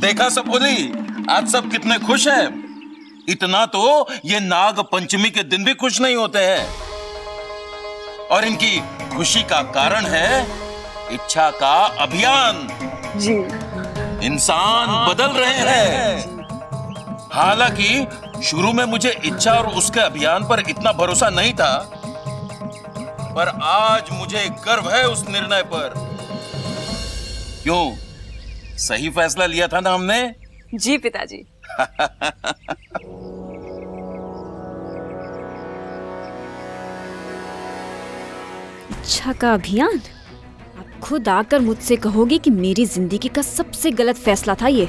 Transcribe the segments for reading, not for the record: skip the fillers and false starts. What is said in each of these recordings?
देखा सब बोली, आज सब कितने खुश हैं। इतना तो ये नाग पंचमी के दिन भी खुश नहीं होते हैं। और इनकी खुशी का कारण है इच्छा का अभियान। जी। इंसान बदल रहे हैं। हालांकि शुरू में मुझे इच्छा और उसके अभियान पर इतना भरोसा नहीं था, पर आज मुझे गर्व है उस निर्णय पर। क्यों, सही फैसला लिया था ना हमने? जी पिताजी। इच्छा का अभियान? आप खुद आकर मुझसे कहोगे कि मेरी जिंदगी का सबसे गलत फैसला था ये।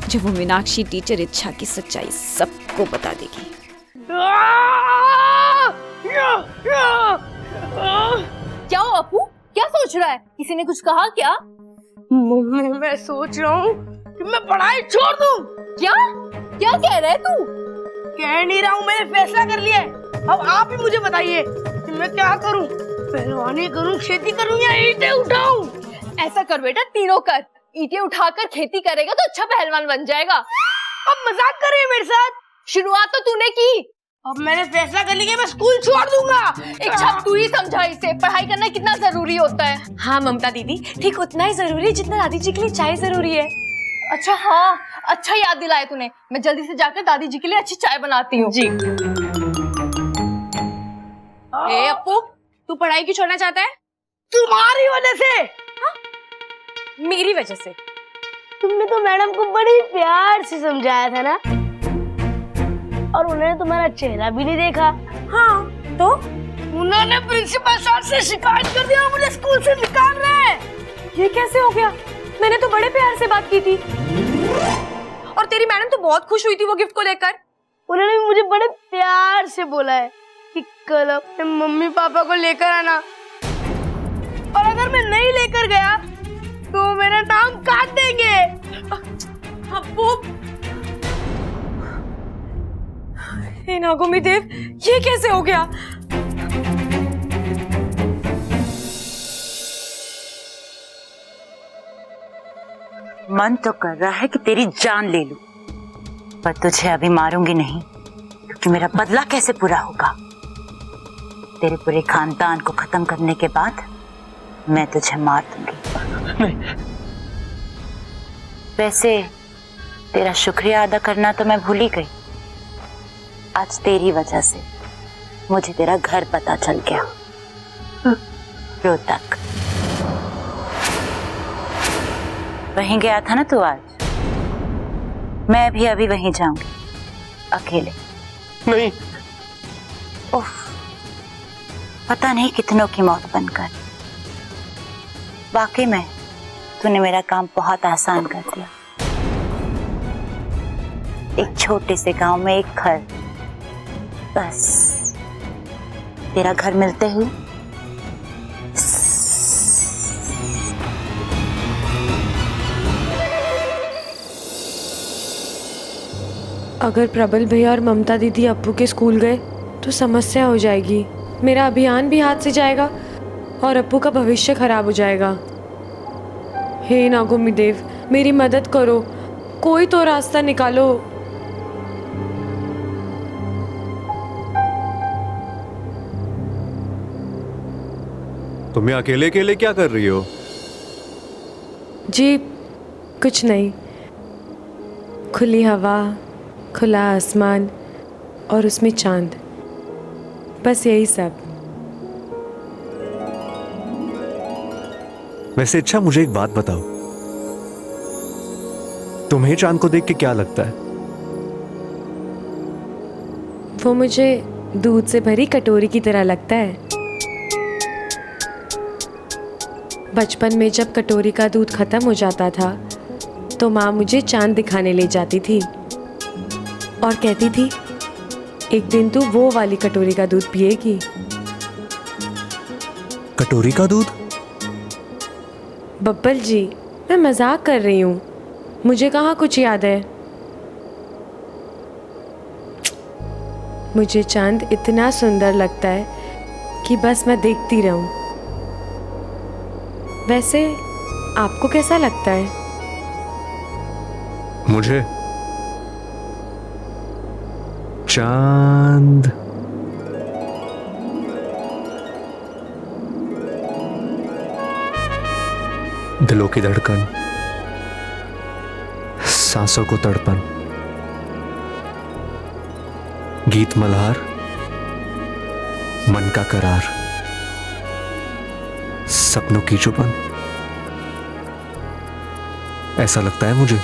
जब वो मीनाक्षी टीचर इच्छा की सच्चाई सबको बता देगी। क्या हो अपू, क्या सोच रहा है? किसी ने कुछ कहा क्या? मैं सोच रहा हूँ कि मैं पढ़ाई छोड़ दूँ। क्या क्या कह रहे तू? कह नहीं रहा हूँ, मैंने फैसला कर लिया है। अब आप ही मुझे बताइए कि मैं क्या करूँ? पहलवानी करूँ, खेती करूँ या ईंटें उठाऊं? ऐसा कर बेटा, तीनों कर। ईंटें उठाकर खेती करेगा तो अच्छा पहलवान बन जाएगा। अब मजाक कर रही है मेरे साथ? शुरुआत तो तूने की। अब मैंने फैसला कर लिया, मैं स्कूल छोड़ दूंगा। इच्छा तू ही समझा इसे, पढ़ाई करना कितना जरूरी होता है। हाँ ममता दीदी, ठीक उतना ही जरूरी है जितना दादी जी के लिए चाय जरूरी है। अच्छा हाँ, अच्छा याद दिलाया तूने। मैं जल्दी से जाकर दादी जी के लिए अच्छी चाय बनाती हूँ। जी। ए अपू, तू पढ़ाई क्यों छोड़ना चाहता है? तुम्हारी वजह से। मेरी वजह से? तुमने तो मैडम को बड़ी प्यार से समझाया था ना, और उन्होंने तुम्हारा चेहरा भी नहीं देखा। हाँ तो उन्होंने प्रिंसिपल सर से शिकायत कर दिया और मुझे स्कूल से निकाल रहे हैं। ये कैसे हो गया? मैंने तो बड़े प्यार से बात की थी और तेरी मैडम तो बहुत खुश हुई थी वो गिफ्ट को लेकर। उन्होंने भी मुझे बड़े प्यार से बोला है कि कल अपने मम्मी पापा को लेकर आना, और अगर मैं नहीं लेकर गया तो मेरा नाम काट देंगे। अप्पू, हे नागोमी देव, ये कैसे हो गया? मन तो कर रहा है कि तेरी जान ले लूं, पर तुझे अभी मारूंगी नहीं, क्योंकि मेरा बदला कैसे पूरा होगा। तेरे पूरे खानदान को खत्म करने के बाद मैं तुझे मार दूंगी। वैसे तेरा शुक्रिया अदा करना तो मैं भूल ही गई। आज तेरी वजह से मुझे तेरा घर पता चल गया, रोहतक। वहीं गया था ना तू आज? मैं भी अभी वहीं जाऊंगी, अकेले। नहीं। उफ, पता नहीं कितनों की मौत बनकर। वाकई में तूने मेरा काम बहुत आसान कर दिया। एक छोटे से गांव में एक घर, बस तेरा घर मिलते ही अगर प्रबल भैया और ममता दीदी अप्पू के स्कूल गए तो समस्या हो जाएगी। मेरा अभियान भी हाथ से जाएगा और अप्पू का भविष्य खराब हो जाएगा। हे नागोमी देव, मेरी मदद करो, कोई तो रास्ता निकालो। तुम्हें अकेले अकेले क्या कर रही हो? जी कुछ नहीं, खुली हवा, खुला आसमान और उसमें चांद, बस यही सब। वैसे अच्छा, मुझे एक बात बताओ, तुम्हें चांद को देख के क्या लगता है? वो मुझे दूध से भरी कटोरी की तरह लगता है। बचपन में जब कटोरी का दूध खत्म हो जाता था तो माँ मुझे चांद दिखाने ले जाती थी और कहती थी, एक दिन तू वो वाली कटोरी का दूध पिएगी। कटोरी का दूध? बब्बल जी, मैं मजाक कर रही हूँ, मुझे कहाँ कुछ याद है। मुझे चांद इतना सुंदर लगता है कि बस मैं देखती रहूं। वैसे आपको कैसा लगता है? मुझे चांद दिलों की धड़कन, सांसों को तड़पन, गीत मल्हार, मन का करार, सपनों की चुपन, ऐसा लगता है मुझे।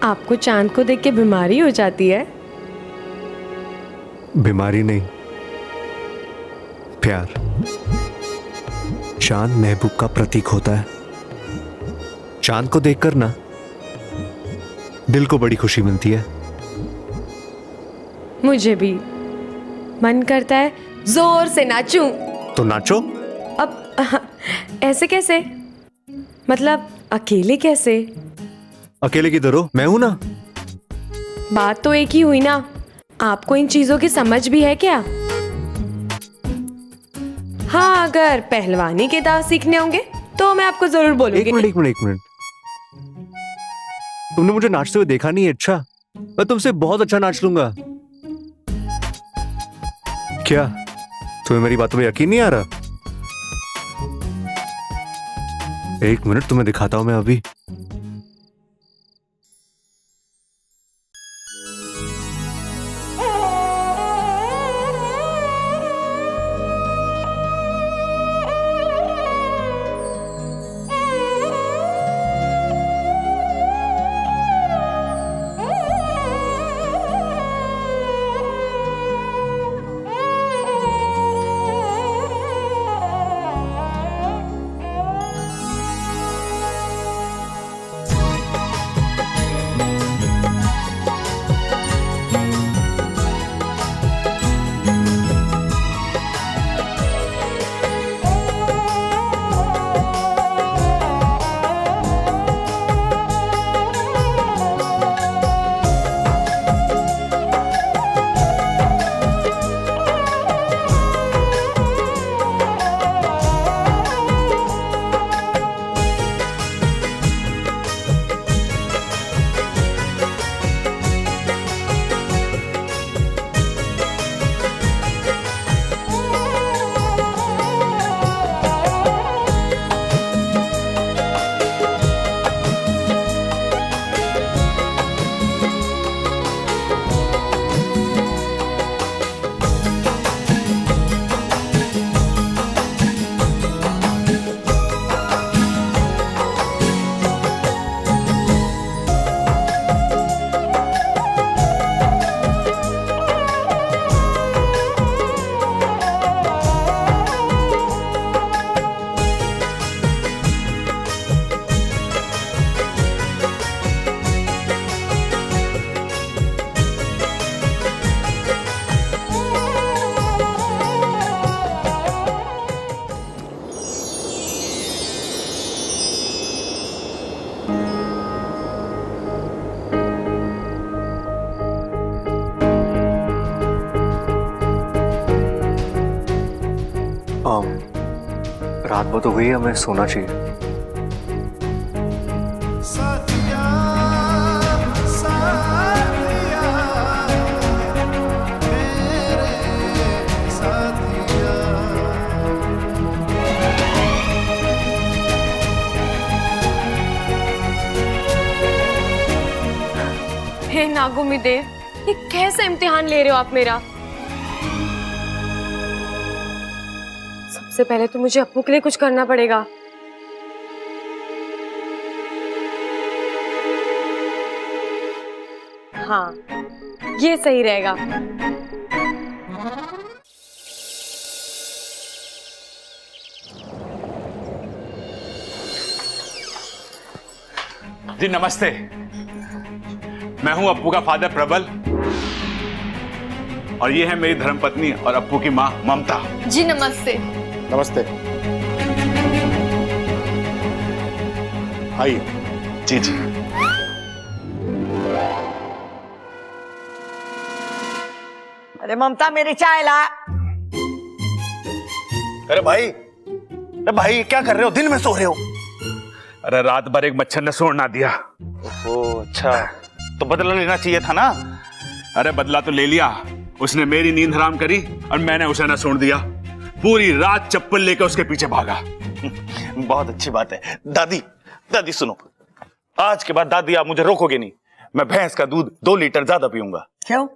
आपको चांद को देख के बीमारी हो जाती है? बीमारी नहीं, प्यार। चांद महबूब का प्रतीक होता है। चांद को देखकर ना दिल को बड़ी खुशी मिलती है। मुझे भी मन करता है जोर से नाचूं। तो नाचो। अब ऐसे कैसे? मतलब अकेले कैसे? अकेले किधर हो? मैं हूं ना। बात तो एक ही हुई ना। आपको इन चीजों की समझ भी है क्या? हाँ, अगर पहलवानी के दांव सीखने होंगे तो मैं आपको जरूर बोलूंगी। एक मिनट। तुमने मुझे नाचते हुए देखा नहीं है? अच्छा, मैं तुमसे बहुत अच्छा नाच लूंगा। क्या तुम्हें मेरी बातों में यकीन नहीं आ रहा? एक मिनट, तुम्हें दिखाता हूं मैं अभी। रात बहुत हो गई है, हमें सोना चाहिए। हे नागुमिदेव, ये कैसा इम्तिहान ले रहे हो आप मेरा? सबसे पहले तो मुझे अप्पू के लिए कुछ करना पड़ेगा। हाँ, ये सही रहेगा। जी नमस्ते, मैं हूं अप्पू का फादर प्रबल और ये है मेरी धर्मपत्नी और अप्पू की माँ ममता। जी नमस्ते। नमस्ते। आइए। जी जी। अरे ममता, मेरी चाय ला। अरे भाई क्या कर रहे हो? दिन में सो रहे हो? अरे रात भर एक मच्छर ने सोड़ ना दिया। ओह अच्छा, तो बदला लेना चाहिए था ना। अरे बदला तो ले लिया, उसने मेरी नींद हराम करी और मैंने उसे ना सोड़ दिया। पूरी रात चप्पल लेकर उसके पीछे भागा। बहुत अच्छी बात है। दादी सुनो, आज के बाद दादी आप मुझे रोकोगे नहीं। मैं भैंस का दूध 2 लीटर ज्यादा पीऊंगा। क्यों?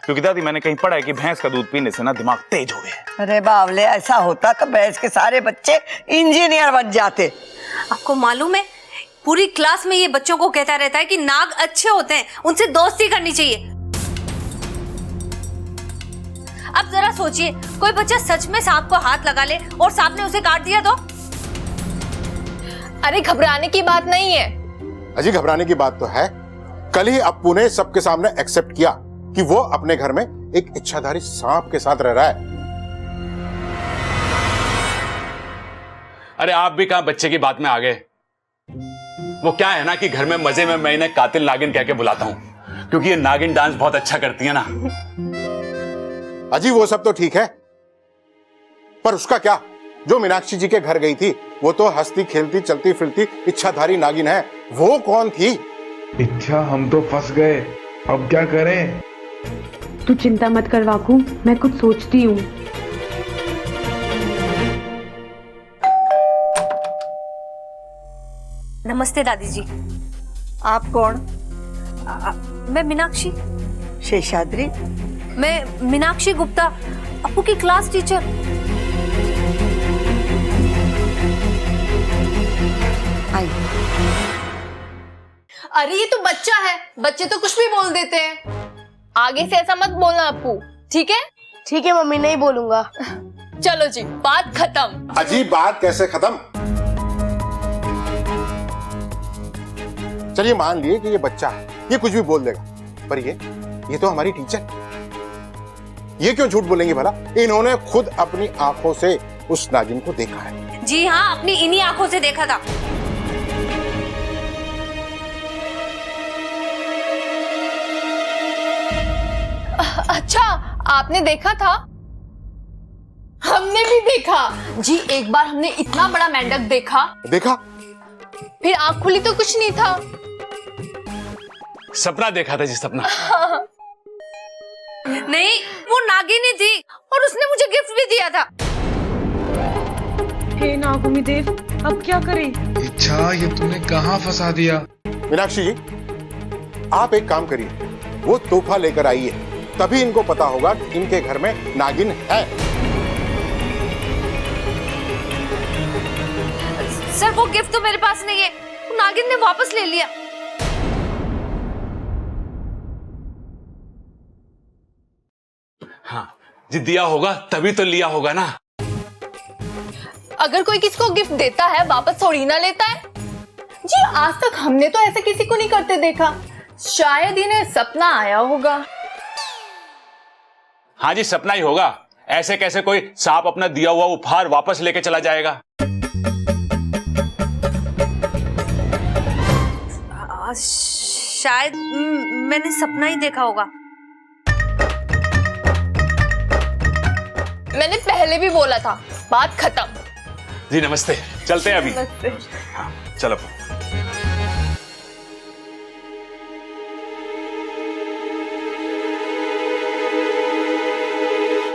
क्योंकि दादी मैंने कहीं पढ़ा है कि भैंस का दूध पीने से ना दिमाग तेज हो गया। अरे बावले, ऐसा होता तो भैंस के सारे बच्चे इंजीनियर बन जाते। आपको मालूम है, पूरी क्लास में ये बच्चों को कहता रहता है कि नाग अच्छे होते हैं, उनसे दोस्ती करनी चाहिए। अब जरा सोचिए, कोई बच्चा सच में सांप को हाथ लगा ले और सांप ने उसे काट दिया तो? अरे घबराने की बात नहीं है। अजी घबराने की बात तो है। कल ही अप्पू ने सबके सामने एक्सेप्ट किया कि वो अपने घर में एक इच्छाधारी सांप के साथ रह रहा है। अरे आप भी कहां बच्चे की बात में आ गए। वो क्या है ना कि घर में मजे में मैं इन्हें कातिल नागिन कह के बुलाता हूं, क्योंकि ये नागिन डांस बहुत अच्छा करती है ना। अजी वो सब तो ठीक है, पर उसका क्या? जो मीनाक्षी जी के घर गई थी वो तो हंसती खेलती चलती फिरती इच्छाधारी नागिन है। वो कौन थी? इच्छा, हम तो फंस गए, अब क्या करें? तू चिंता मत कर वाकू, मैं कुछ सोचती हूँ। नमस्ते दादी जी। आप कौन? मैं मीनाक्षी। शेषाद्री? मैं मीनाक्षी गुप्ता, अप्पू की क्लास टीचर। आई। अरे ये तो बच्चा है, बच्चे तो कुछ भी बोल देते हैं। आगे से ऐसा मत बोलना अप्पू, ठीक है? ठीक है मम्मी, नहीं बोलूंगा। चलो जी, बात खत्म। अजी बात कैसे खत्म? चलिए मान लिए कि ये बच्चा है, ये कुछ भी बोल देगा, पर ये तो हमारी टीचर। ये क्यों झूठ बोलेंगी भला? इन्होंने खुद अपनी आंखों से उस नागिन को देखा है। जी हाँ, अपनी इन्हीं आंखों से देखा था। अच्छा, आपने देखा था? हमने भी देखा जी। एक बार हमने इतना बड़ा मेंढक देखा। फिर आंख खुली तो कुछ नहीं था। सपना देखा था जी, सपना। नहीं, वो नागिन ही थी और उसने मुझे गिफ्ट भी दिया था। हे नागुमी देव, अब क्या करें? इच्छा, ये तूने कहाँ फंसा दिया? मीनाक्षी जी, आप एक काम करिए, वो तोहफा लेकर आइए, तभी इनको पता होगा कि इनके घर में नागिन है। सर, वो गिफ्ट तो मेरे पास नहीं है, वो नागिन ने वापस ले लिया। हाँ जी, दिया होगा तभी तो लिया होगा ना। अगर कोई किसी को गिफ्ट देता है, वापस थोड़ी ना लेता है जी। आज तक हमने तो ऐसा किसी को नहीं करते देखा। शायद इन्हें सपना आया होगा। हाँ जी, सपना ही होगा। ऐसे कैसे कोई सांप अपना दिया हुआ उपहार वापस लेके चला जाएगा? शायद मैंने सपना ही देखा होगा। मैंने पहले भी बोला था, बात खत्म। जी नमस्ते, चलते हैं अभी। नमस्ते। हाँ चलो।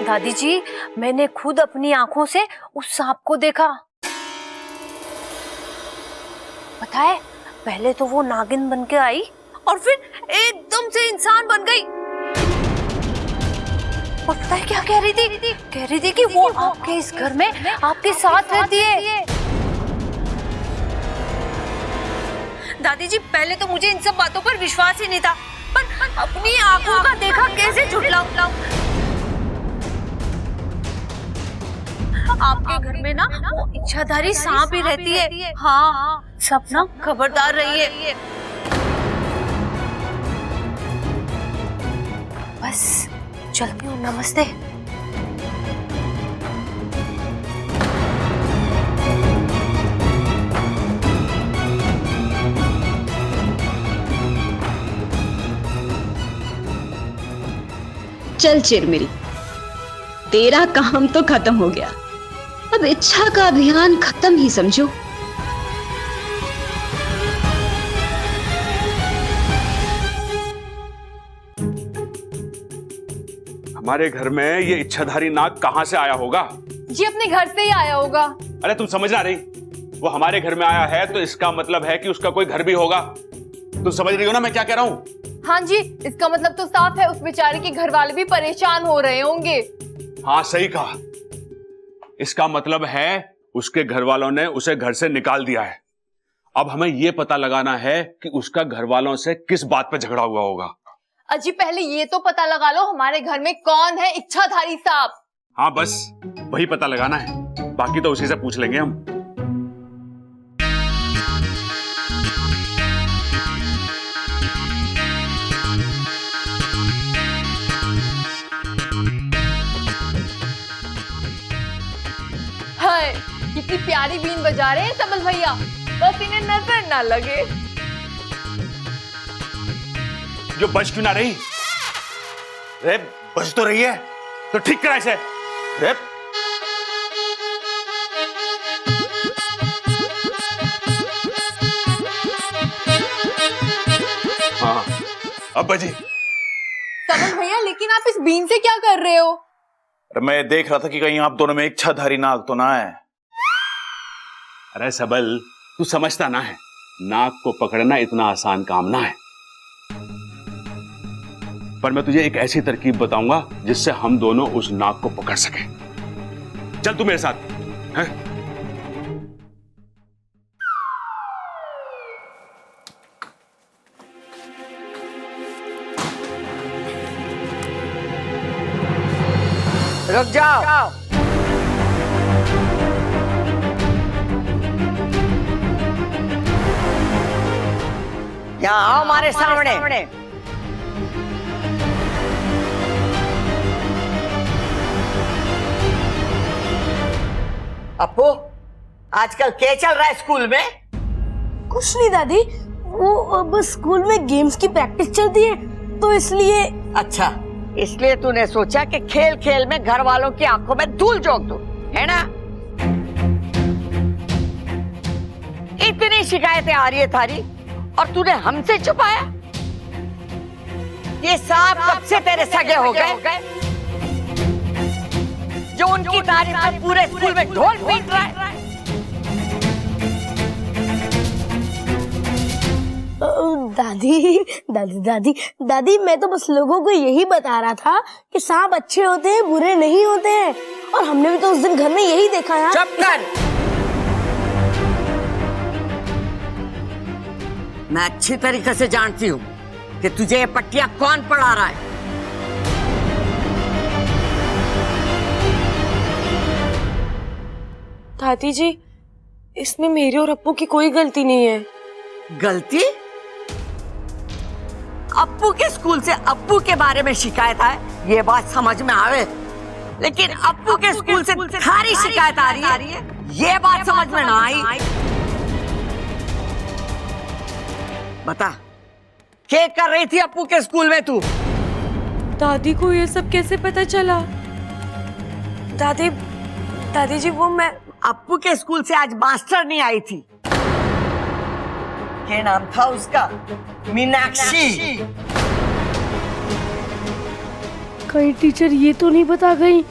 दादी जी, मैंने खुद अपनी आंखों से उस सांप को देखा। पता है, पहले तो वो नागिन बन के आई और फिर एकदम से इंसान बन गई। और पता है क्या कह रही थी? कह रही थी कि वो आपके इस घर में आपके साथ रहती है। दादी जी, पहले तो मुझे इन सब बातों पर विश्वास ही नहीं था, पर अपनी आंखों का देखा कैसे झुठलाऊं? आपके घर में ना वो इच्छाधारी सांप ही रहती है। हाँ, सपना खबरदार रहिए। बस चलती हूँ, नमस्ते। चल चिरमिरी, तेरा काम तो खत्म हो गया। अब इच्छा का अभियान खत्म ही समझो। हमारे घर में ये इच्छाधारी नाग कहां से आया होगा? जी अपने घर से ही आया होगा। अरे तुम समझ ना रही, वो हमारे घर में आया है तो इसका मतलब है कि उसका कोई घर भी होगा। तुम समझ रही हो ना मैं क्या कह रहा हूं? हाँ जी, इसका मतलब तो साफ है, उस बेचारे के घर वाले भी परेशान हो रहे होंगे। हाँ सही कहा, इसका मतलब है उसके घर वालों ने उसे घर से निकाल दिया है। अब हमें यह पता लगाना है कि उसका घर वालों से किस बात पे झगड़ा हुआ होगा। अजी पहले ये तो पता लगा लो हमारे घर में कौन है इच्छाधारी सांप। हाँ बस वही पता लगाना है, बाकी तो उसी से पूछ लेंगे हम। हाय कितनी प्यारी बीन बजा रहे हैं सबल भैया, बस इन्हें नजर ना लगे। जो बज क्यों ना रही? रे बज तो रही है तो ठीक करा इसे। रे हाँ अब बजी। सबल भैया लेकिन आप इस बीन से क्या कर रहे हो? मैं देख रहा था कि कहीं आप दोनों में इच्छाधारी नाग तो ना है। अरे सबल तू समझता ना है, नाग को पकड़ना इतना आसान काम ना है। पर मैं तुझे एक ऐसी तरकीब बताऊंगा जिससे हम दोनों उस नाग को पकड़ सके। चल तू मेरे साथ है? रुक जाओ। यहाँ आओ हमारे सामने। अपू आजकल क्या चल रहा है स्कूल में? कुछ नहीं दादी, वो बस स्कूल में गेम्स की प्रैक्टिस चलती है तो इसलिए। अच्छा, इसलिए तूने सोचा कि खेल खेल में घर वालों की आंखों में धूल झोंक दूं, है ना? इतनी शिकायतें आ रही है थारी और तूने हमसे छुपाया। ये सांप कब से तेरे सगे हो गए जो उनकी तारीफ में पूरे स्कूल में ढोल पीट रहा है? दादी दादी दादी दादी मैं तो बस लोगों को यही बता रहा था कि सांप अच्छे होते हैं बुरे नहीं होते हैं, और हमने भी तो उस दिन घर में यही देखा यार। चुप कर। मैं अच्छी तरीके से जानती हूँ कि तुझे ये पट्टियां कौन पढ़ा रहा है। दादी जी इसमें मेरी और अप्पू की कोई गलती नहीं है। गलती? अप्पू के स्कूल से अप्पू के बारे में शिकायत आए ये बात समझ में आवे, लेकिन अप्पू के स्कूल से थारी शिकायत आ रही है ये बात समझ में ना आई। बता क्या कर रही थी अप्पू के स्कूल में तू? दादी को ये सब कैसे पता चला? दादी दादी जी वो मैं अप्पू के स्कूल से आज मास्टर नहीं आई थी। क्या नाम था उसका? मीनाक्षी। कहीं टीचर ये तो नहीं बता गई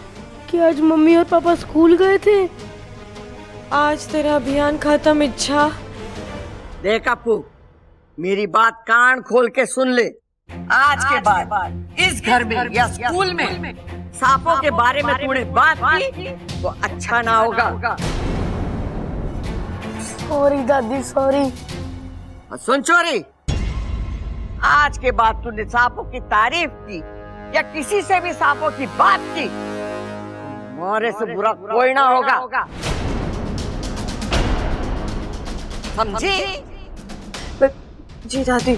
कि आज मम्मी और पापा स्कूल गए थे? आज तेरा अभियान खत्म इच्छा। देख अप्पू मेरी बात कान खोल के सुन ले, आज के बाद इस घर में या स्कूल में सांपों के बारे में तूने बात की तो अच्छा ना होगा। सॉरी दादी सॉरी। सुन चोरी, आज के बाद तूने सांपों की तारीफ की या किसी से भी सांपों की बात की, मोरे से बुरा कोई ना होगा, समझी? जी दादी।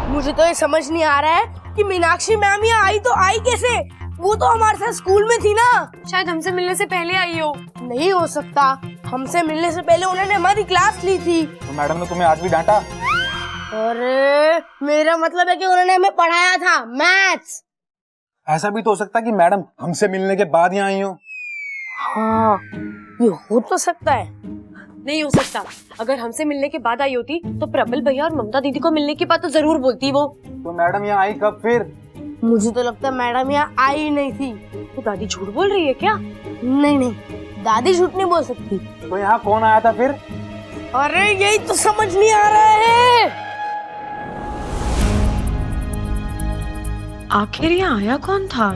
मुझे तो ये समझ नहीं आ रहा है कि मीनाक्षी मैम यहाँ आई तो आई कैसे? वो तो हमारे साथ स्कूल में थी ना। शायद हमसे मिलने से पहले आई हो। नहीं हो सकता, हमसे मिलने से पहले उन्होंने हमारी क्लास ली थी। तो मैडम ने तुम्हें आज भी डांटा? अरे मेरा मतलब है कि उन्होंने हमें पढ़ाया था मैथ्स। ऐसा भी तो हो सकता है कि मैडम हमसे मिलने के बाद यहाँ आई हो। हाँ, ये हो तो सकता है। नहीं हो सकता। अगर हमसे मिलने के बाद आई होती तो प्रबल भैया और ममता दीदी को मिलने की बात तो जरूर बोलती वो। तो मैडम यहाँ आई कब फिर? मुझे तो लगता है मैडम यहाँ आई ही नहीं थी। तो दादी झूठ बोल रही है क्या? नहीं, दादी झूठ नहीं बोल सकती। तो यहाँ कौन आया था फिर? अरे यही तो समझ नहीं आ रहा है। आखिर यहाँ आया कौन था?